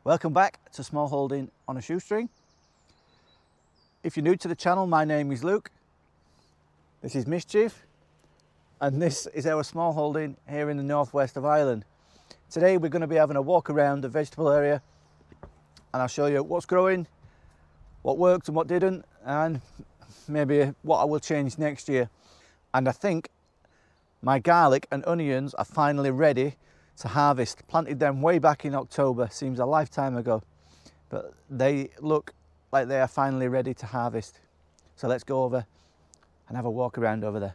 Welcome back to Smallholding on a Shoestring. If you're new to the channel, my name is Luke. This is Mischief, and this is our smallholding here in the northwest of Ireland. Today we're going to be having a walk around the vegetable area, and I'll show you what's growing, what worked and what didn't, and maybe what I will change next year. And I think my garlic and onions are finally ready to harvest. Planted them way back in October, seems a lifetime ago, but they look like they are finally ready to harvest. So let's go over and have a walk around over there.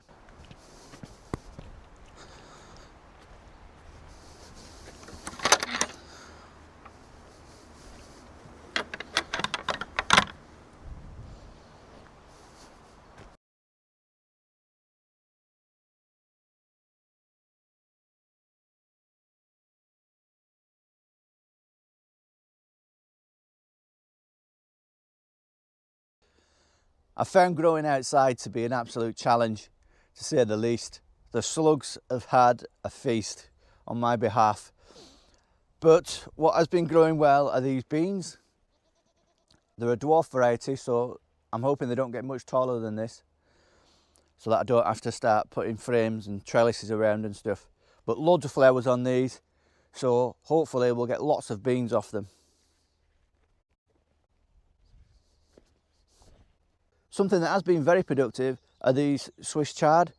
I found growing outside to be an absolute challenge, to say the least. The slugs have had a feast on my behalf. But what has been growing well are these beans. They're a dwarf variety, so I'm hoping they don't get much taller than this, so that I don't have to start putting frames and trellises around and stuff. But loads of flowers on these, so hopefully we'll get lots of beans off them. Something that has been very productive are these Swiss chard.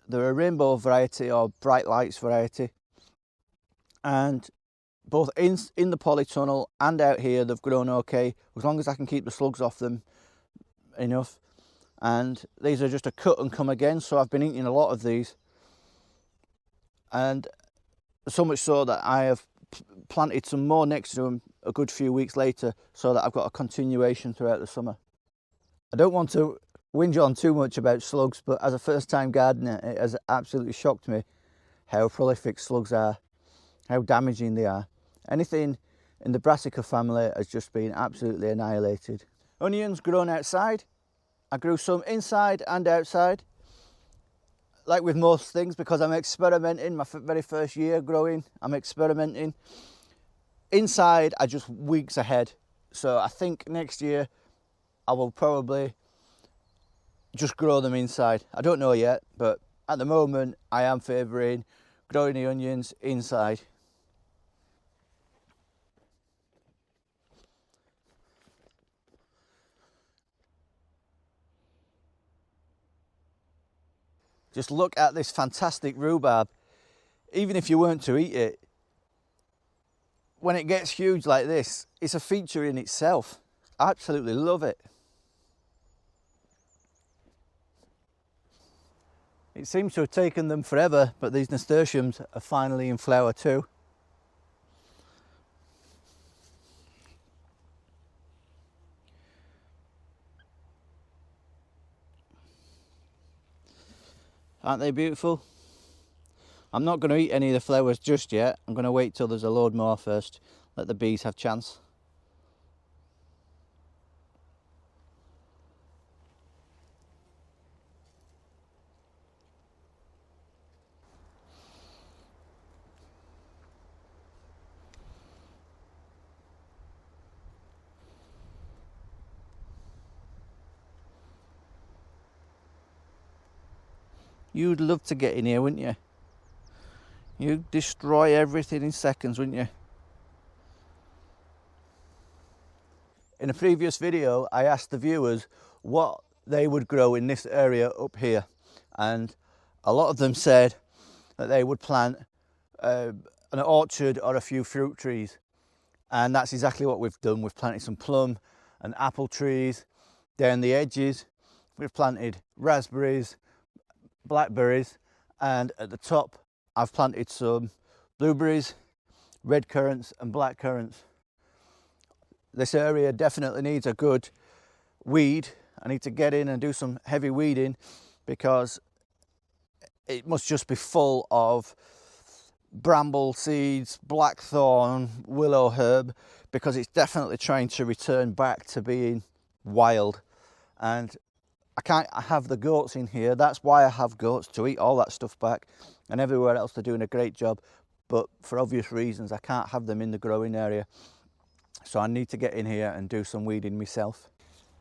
They're a rainbow variety or bright lights variety. And both in the polytunnel and out here, they've grown okay, as long as I can keep the slugs off them enough. And these are just a cut and come again, so I've been eating a lot of these. And so much so that I have planted some more next to them a good few weeks later, so that I've got a continuation throughout the summer. I don't want to whinge on too much about slugs, but as a first-time gardener, it has absolutely shocked me how prolific slugs are, how damaging they are. Anything in the brassica family has just been absolutely annihilated. Onions grown outside. I grew some inside and outside, like with most things, because I'm experimenting. My very first year growing, I'm experimenting. Inside, I just weeks ahead. So I think next year I will probably just grow them inside. I don't know yet, but at the moment I am favouring growing the onions inside. Just look at this fantastic rhubarb. Even if you weren't to eat it, when it gets huge like this, it's a feature in itself. I absolutely love it. It seems to have taken them forever, but these nasturtiums are finally in flower too. Aren't they beautiful? I'm not going to eat any of the flowers just yet. I'm going to wait till there's a load more first. Let the bees have a chance. You'd love to get in here, wouldn't you? You'd destroy everything in seconds, wouldn't you? In a previous video, I asked the viewers what they would grow in this area up here. And a lot of them said that they would plant an orchard or a few fruit trees. And that's exactly what we've done. We've planted some plum and apple trees down the edges. We've planted raspberries, blackberries, and at the top I've planted some blueberries, red currants and black currants. This area definitely needs a good weed. I need to get in and do some heavy weeding because it must just be full of bramble seeds, blackthorn, willow herb, because it's definitely trying to return back to being wild. And I can't have the goats in here. That's why I have goats, to eat all that stuff back. And everywhere else they're doing a great job, but for obvious reasons I can't have them in the growing area. So I need to get in here and do some weeding myself.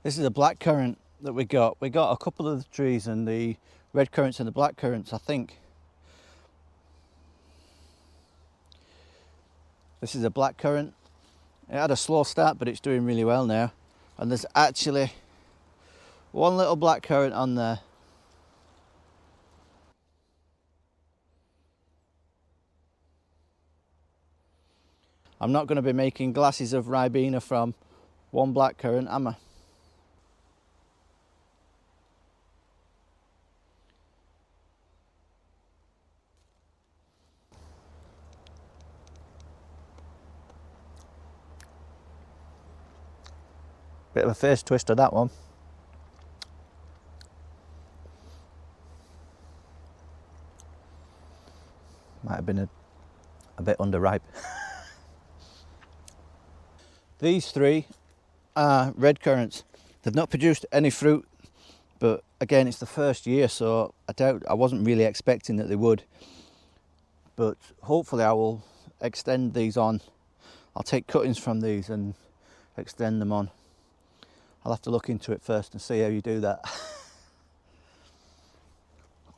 This is a blackcurrant that we got. We got a couple of the trees, and the red currants and the black currants, I think. This is a blackcurrant. It had a slow start, but it's doing really well now. And there's actually one little blackcurrant on there. I'm not going to be making glasses of Ribena from one blackcurrant, am I? Bit of a face twister, that one. Might have been a bit underripe. These three are red currants. They've not produced any fruit, but again, it's the first year, so I wasn't really expecting that they would. But hopefully I will extend these on. I'll take cuttings from these and extend them on. I'll have to look into it first and see how you do that.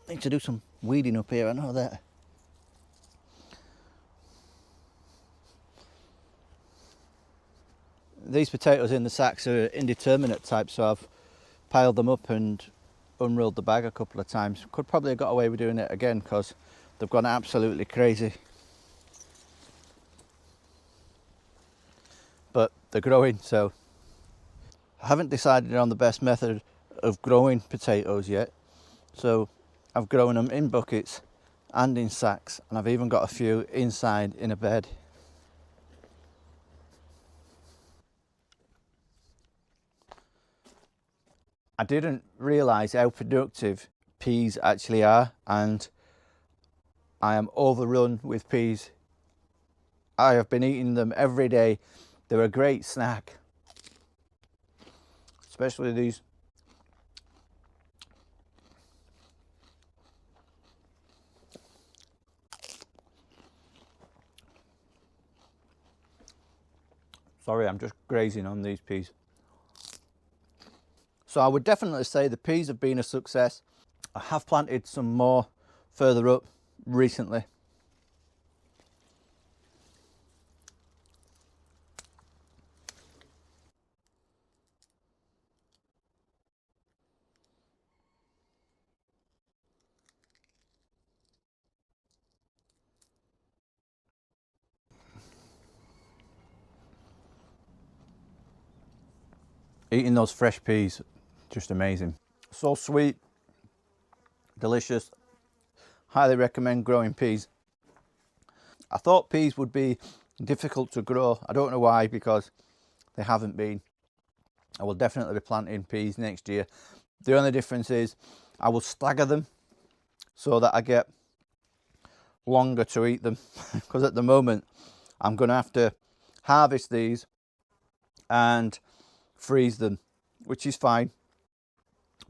I need to do some weeding up here, I know that. These potatoes in the sacks are indeterminate type, so I've piled them up and unrolled the bag a couple of times. Could probably have got away with doing it again because they've gone absolutely crazy. But they're growing, so I haven't decided on the best method of growing potatoes yet. So I've grown them in buckets and in sacks, and I've even got a few inside in a bed. I didn't realise how productive peas actually are, and I am overrun with peas. I have been eating them every day. They're a great snack, especially these. Sorry, I'm just grazing on these peas. So I would definitely say the peas have been a success. I have planted some more further up recently. Eating those fresh peas, just amazing. So sweet, delicious. Highly recommend growing peas. I thought peas would be difficult to grow. I don't know why, because they haven't been. I will definitely be planting peas next year. The only difference is I will stagger them so that I get longer to eat them, because at the moment I'm going to have to harvest these and freeze them, which is fine,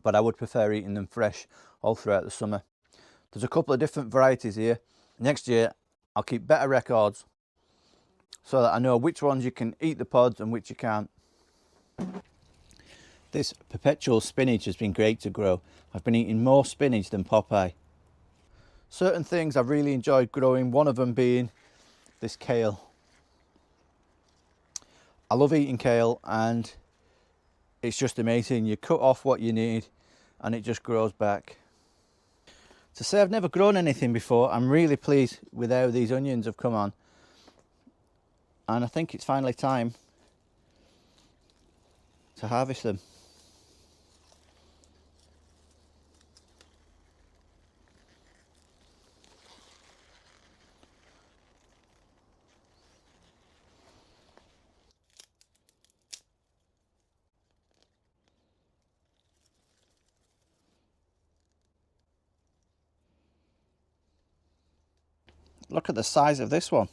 but I would prefer eating them fresh all throughout the summer. There's a couple of different varieties here. Next year I'll keep better records so that I know which ones you can eat the pods and which you can't. This perpetual spinach has been great to grow. I've been eating more spinach than Popeye. Certain things I've really enjoyed growing, one of them being this kale. I love eating kale, and it's just amazing. You cut off what you need and it just grows back. To say I've never grown anything before, I'm really pleased with how these onions have come on. And I think it's finally time to harvest them. Look at the size of this one.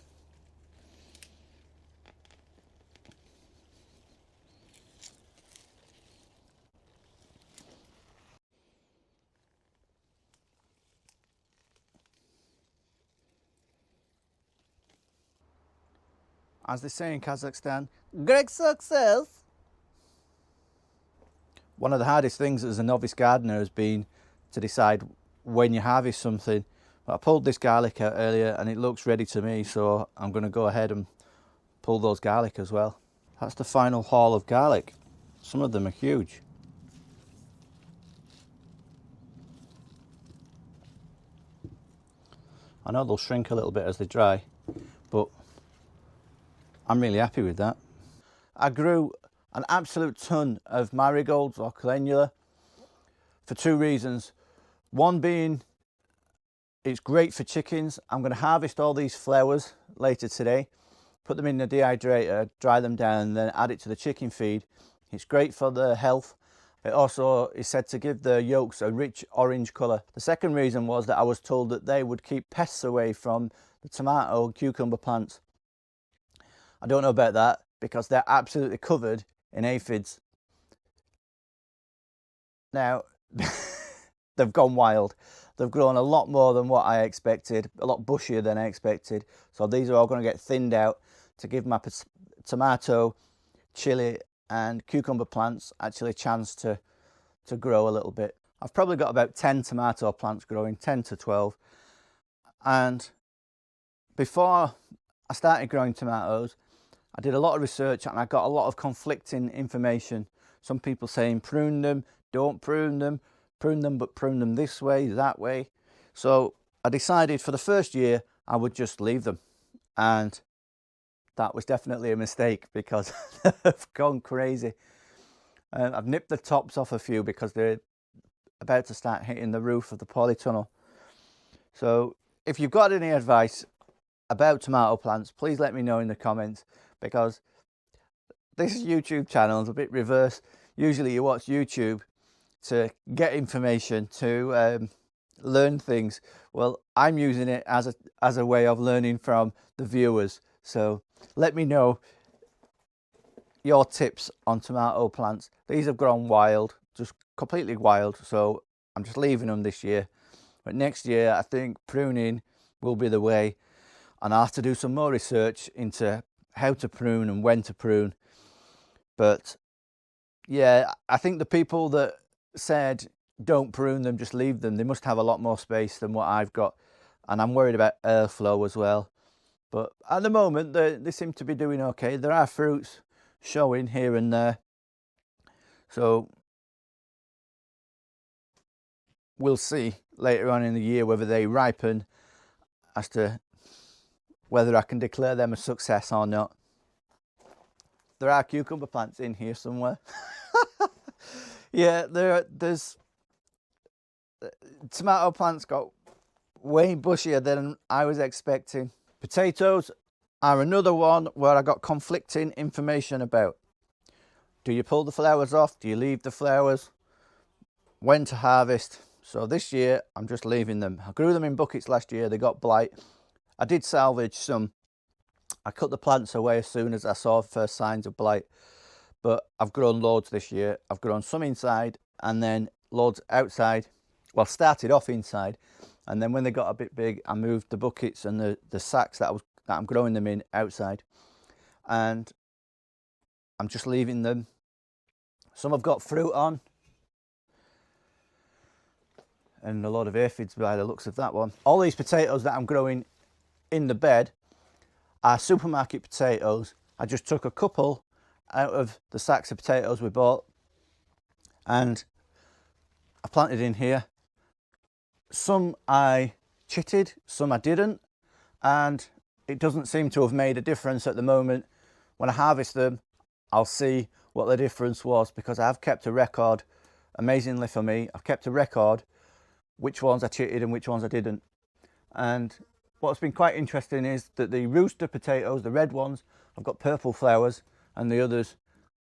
as they say in Kazakhstan, great success. One of the hardest things as a novice gardener has been to decide when you harvest something. I pulled this garlic out earlier and it looks ready to me, so I'm going to go ahead and pull those garlic as well. That's the final haul of garlic. Some of them are huge. I know they'll shrink a little bit as they dry, but I'm really happy with that. I grew an absolute ton of marigolds or calendula for two reasons. One being, it's great for chickens. I'm going to harvest all these flowers later today, put them in the dehydrator, dry them down, and then add it to the chicken feed. It's great for their health. It also is said to give the yolks a rich orange colour. The second reason was that I was told that they would keep pests away from the tomato and cucumber plants. I don't know about that because they're absolutely covered in aphids. Now, they've gone wild. They've grown a lot more than what I expected, a lot bushier than I expected. So these are all going to get thinned out to give my tomato, chili and cucumber plants actually a chance to grow a little bit. I've probably got about 10 tomato plants growing, 10 to 12. And before I started growing tomatoes, I did a lot of research and I got a lot of conflicting information. Some people saying prune them, don't prune them but prune them this way, that way. So I decided for the first year I would just leave them, and that was definitely a mistake because they've gone crazy. I've nipped the tops off a few because they're about to start hitting the roof of the polytunnel. So if you've got any advice about tomato plants, please let me know in the comments, because this YouTube channel is a bit reverse. Usually you watch YouTube to get information, to learn things. Well, I'm using it as a way of learning from the viewers. So let me know your tips on tomato plants. These have grown wild, just completely wild. So I'm just leaving them this year. But next year, I think pruning will be the way. And I'll have to do some more research into how to prune and when to prune. But yeah, I think the people that said don't prune them, just leave them, they must have a lot more space than what I've got. And I'm worried about airflow as well. But at the moment, they seem to be doing okay. There are fruits showing here and there. So we'll see later on in the year whether they ripen as to whether I can declare them a success or not. There are cucumber plants in here somewhere. Yeah, there's tomato plants got way bushier than I was expecting. Potatoes are another one where I got conflicting information about. Do you pull the flowers off? Do you leave the flowers? When to harvest? So this year I'm just leaving them. I grew them in buckets last year. They got blight. I did salvage some. I cut the plants away as soon as I saw first signs of blight. But I've grown loads this year. I've grown some inside and then loads outside. Well, started off inside, and then when they got a bit big, I moved the buckets and the sacks that I'm growing them in outside. And I'm just leaving them. Some have got fruit on. And a lot of aphids by the looks of that one. All these potatoes that I'm growing in the bed are supermarket potatoes. I just took a couple out of the sacks of potatoes we bought and I planted in here. Some I chitted, some I didn't, and it doesn't seem to have made a difference at the moment. When I harvest them, I'll see what the difference was, because I've kept a record. Amazingly for me, I've kept a record which ones I chitted and which ones I didn't. And what's been quite interesting is that the rooster potatoes, the red ones, have got purple flowers and the others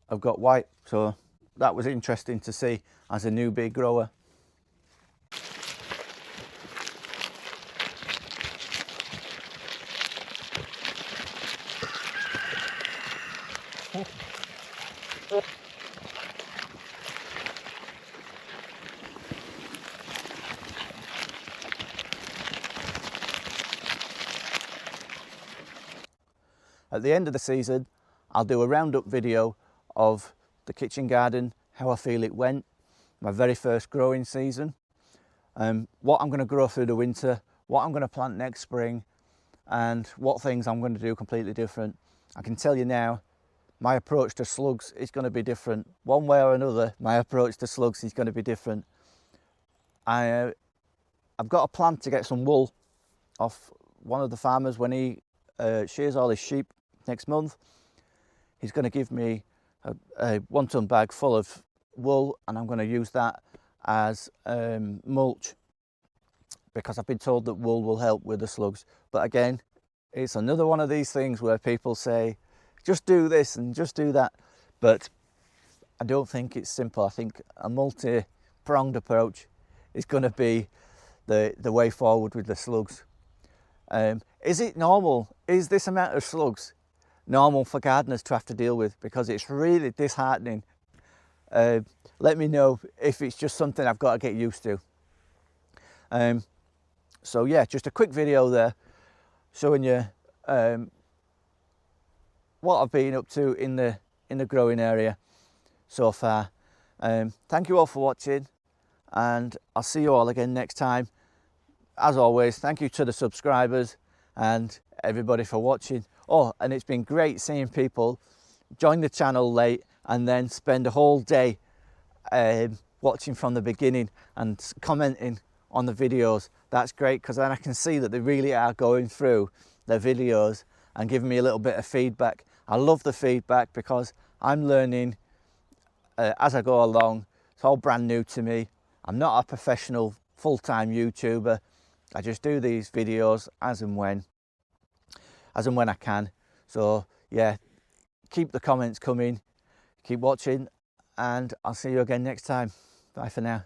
have got white. So that was interesting to see as a newbie grower. At the end of the season, I'll do a roundup video of the kitchen garden, how I feel it went, my very first growing season, what I'm going to grow through the winter, what I'm going to plant next spring, and what things I'm going to do completely different. I can tell you now, my approach to slugs is going to be different. One way or another, my approach to slugs is going to be different. I've got a plan to get some wool off one of the farmers when he shears all his sheep next month. He's going to give me a 1 ton bag full of wool, and I'm going to use that as mulch, because I've been told that wool will help with the slugs. But again, it's another one of these things where people say, just do this and just do that. But I don't think it's simple. I think a multi-pronged approach is going to be the way forward with the slugs. Is it normal? Is this amount of slugs normal for gardeners to have to deal with? Because it's really disheartening. Let me know if it's just something I've got to get used to. So yeah, just a quick video there showing you what I've been up to in the growing area so far. Thank you all for watching, and I'll see you all again next time. As always, thank you to the subscribers and everybody for watching. Oh, and it's been great seeing people join the channel late and then spend a whole day watching from the beginning and commenting on the videos. That's great, because then I can see that they really are going through their videos and giving me a little bit of feedback. I love the feedback because I'm learning as I go along. It's all brand new to me. I'm not a professional full-time YouTuber. I just do these videos as and when I can. So yeah, keep the comments coming, keep watching, and I'll see you again next time. Bye for now.